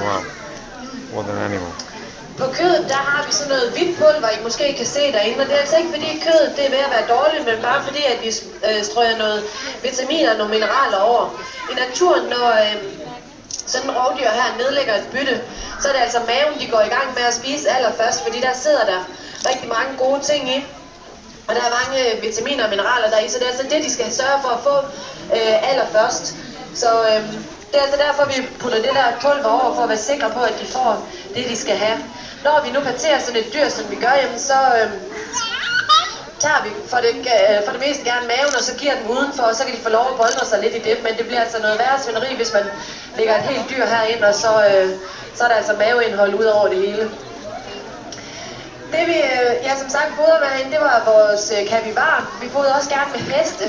Wow, what an animal. På kødet, der har vi sådan noget hvidt pulver, I måske kan se derinde, og det er altså ikke fordi kødet det er ved at være dårligt, men bare fordi at vi strøger noget vitaminer og nogle mineraler over. I naturen, når sådan en rovdyr her nedlægger et bytte, så er det altså maven, de går i gang med at spise allerførst, fordi der sidder der rigtig mange gode ting i. Og der er mange vitaminer og mineraler der i, så det er altså det, de skal sørge for at få allerførst. Så det er altså derfor, vi putter det der pulver over, for at være sikre på, at de får det, de skal have. Når vi nu parterer sådan et dyr, som vi gør, jamen så tager vi for det meste gerne maven, og så giver dem udenfor, og så kan de få lov at bolde sig lidt i det. Men det bliver altså noget værre svineri, hvis man lægger et helt dyr herind, og så er der altså maveindhold ud over det hele. Det vi, som sagt, fodrer med herinde, det var vores kavivar. Vi fodrer også gerne med heste.